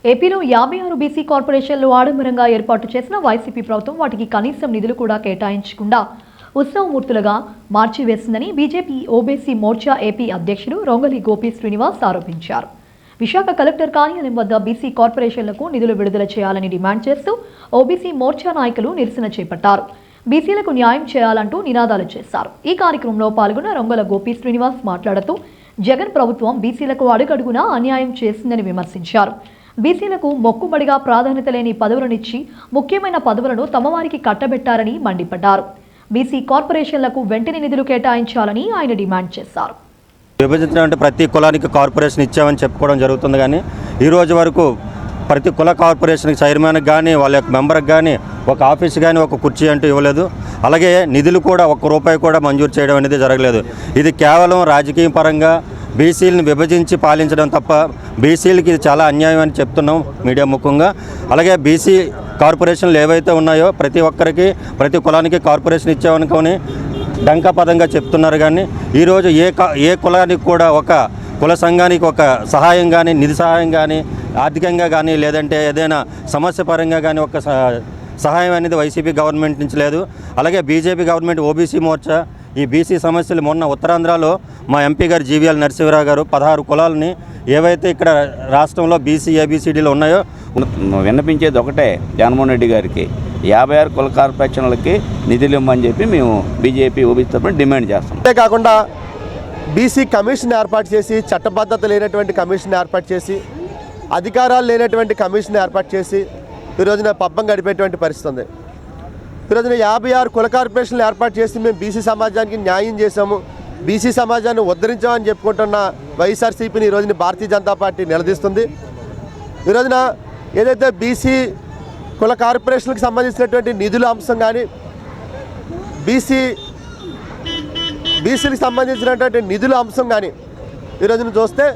ఏపీలో 56 బీసీ కార్పొరేషన్లు ఆడంబరంగా ఏర్పాటు చేసిన వైసీపీ ప్రభుత్వం వాటికి కనీసం నిధులు కూడా కేటాయించకుండా ఉత్సవమూర్తులుగా మార్చివేసిందని బీజేపీ ఓబీసీ మోర్చా ఏపీ అధ్యక్షుడు రొంగలి గోపి శ్రీనివాస్ ఆరోపించారు. విశాఖ కలెక్టర్ కార్యాలయం వద్ద బీసీ కార్పొరేషన్లకు నిధులు విడుదల చేయాలని డిమాండ్ చేస్తూ ఓబీసీ మోర్చా నాయకులు నిరసన చేపట్టారు. బీసీలకు న్యాయం చేయాలంటూ నినాదాలు చేశారు. ఈ కార్యక్రమంలో పాల్గొన్న రొంగల గోపి శ్రీనివాస్ మాట్లాడుతూ జగన్ ప్రభుత్వం బీసీలకు అడుగడుగునా అన్యాయం చేసిందని విమర్శించారు. బీసీలకు మొక్కుబడిగా ప్రాధాన్యత లేని పదవులనిచ్చి ముఖ్యమైన పదవులను తమవారికి కట్టబెట్టారని మండిపడ్డారు. బీసీ కార్పొరేషన్లకు వెంటనే నిధులు కేటాయించాలని ఆయన డిమాండ్ చేశారు. విభజించిన ప్రతి కులానికి కార్పొరేషన్ ఇచ్చామని చెప్పుకోవడం జరుగుతుంది, కానీ ఈ రోజు వరకు ప్రతి కుల కార్పొరేషన్కి చైర్మన్కి కానీ వాళ్ళ యొక్క మెంబర్కి కానీ ఒక ఆఫీస్ కానీ ఒక కుర్చీ అంటూ ఇవ్వలేదు. అలాగే నిధులు కూడా ₹1 కూడా మంజూరు చేయడం అనేది జరగలేదు. ఇది కేవలం రాజకీయ పరంగా బీసీలను విభజించి పాలించడం తప్ప బీసీలకి ఇది చాలా అన్యాయం అని చెప్తున్నాం మీడియా ముఖంగా. అలాగే బీసీ కార్పొరేషన్లు ఏవైతే ఉన్నాయో ప్రతి ఒక్కరికి ప్రతి కులానికి కార్పొరేషన్ ఇచ్చామనుకొని డంకాపదంగా చెప్తున్నారు, కానీ ఈరోజు ఏ కులానికి కూడా ఒక కుల సంఘానికి ఒక సహాయం కానీ నిధి సహాయం కానీ ఆర్థికంగా కానీ లేదంటే ఏదైనా సమస్య పరంగా కానీ ఒక సహాయం అనేది వైసీపీ గవర్నమెంట్ నుంచి లేదు. అలాగే బీజేపీ గవర్నమెంట్ ఓబీసీ మోర్చా ఈ బీసీ సమస్యలు మొన్న ఉత్తరాంధ్రలో మా ఎంపీ గారు జీవీఎల్ నరసింహరావు గారు 16 కులాలని ఏవైతే ఇక్కడ రాష్ట్రంలో బీసీ ఏబీసీడీలు ఉన్నాయో విన్నపించేది ఒకటే, జగన్మోహన్ రెడ్డి గారికి 56 కుల కార్పొరేషన్లకి నిధులు ఇవ్వమని చెప్పి మేము బీజేపీ ఓబీసీ తరఫున డిమాండ్ చేస్తాం. అంతేకాకుండా బీసీ కమిషన్ ఏర్పాటు చేసి చట్టబద్ధత లేనటువంటి కమిషన్ ఏర్పాటు చేసి అధికారాలు లేనటువంటి కమిషన్ ఏర్పాటు చేసి ఈరోజున పబ్బం గడిపేటువంటి పరిస్థితి ఉంది. ఈరోజున 56 కుల కార్పొరేషన్లు ఏర్పాటు చేసి మేము బీసీ సమాజానికి న్యాయం చేశాము, బీసీ సమాజాన్ని ఉద్ధరించామని చెప్పుకుంటున్న వైఎస్ఆర్సీపీని ఈరోజున భారతీయ జనతా పార్టీ నిలదీస్తుంది. ఈరోజున ఏదైతే బీసీ కుల కార్పొరేషన్లకు సంబంధించినటువంటి నిధుల అంశం కానీ బీసీలకు సంబంధించినటువంటి నిధుల అంశం కానీ ఈరోజున చూస్తే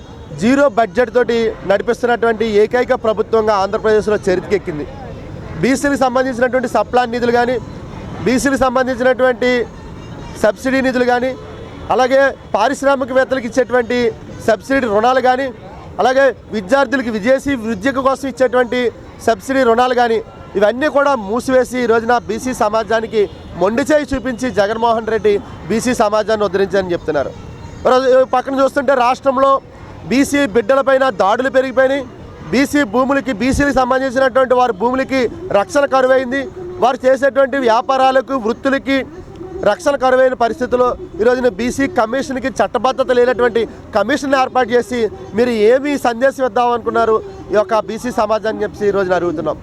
జీరో బడ్జెట్ తోటి నడిపిస్తున్నటువంటి ఏకైక ప్రభుత్వంగా ఆంధ్రప్రదేశ్లో చరిత్రకెక్కింది. బీసీలకు సంబంధించినటువంటి సప్లాన్ నిధులు కానీ బీసీలకు సంబంధించినటువంటి సబ్సిడీ నిధులు కానీ అలాగే పారిశ్రామికవేత్తలకు ఇచ్చేటువంటి సబ్సిడీ రుణాలు కానీ అలాగే విద్యార్థులకి విదేశీ విద్య కోసం ఇచ్చేటువంటి సబ్సిడీ రుణాలు కానీ ఇవన్నీ కూడా మూసివేసి ఈ రోజున బీసీ సమాజానికి మొండి చేయి చూపించి జగన్మోహన్ రెడ్డి బీసీ సమాజాన్ని ఉద్ధరించారని చెప్తున్నారు. పక్కన చూస్తుంటే రాష్ట్రంలో బీసీ బిడ్డలపైన దాడులు పెరిగిపోయినాయి. బీసీ భూములకి బీసీలకు సంబంధించినటువంటి వారి భూములకి రక్షణ కరువైంది. వారు చేసేటువంటి వ్యాపారాలకు వృత్తులకి రక్షణ కరువైన పరిస్థితుల్లో ఈరోజున బీసీ కమిషన్కి చట్టబద్ధత లేనటువంటి కమిషన్ ఏర్పాటు చేసి మీరు ఏమి సందేశం ఇద్దామనుకున్నారు ఈ యొక్క బీసీ సమాజాన్ని చెప్పి ఈరోజున అడుగుతున్నాం.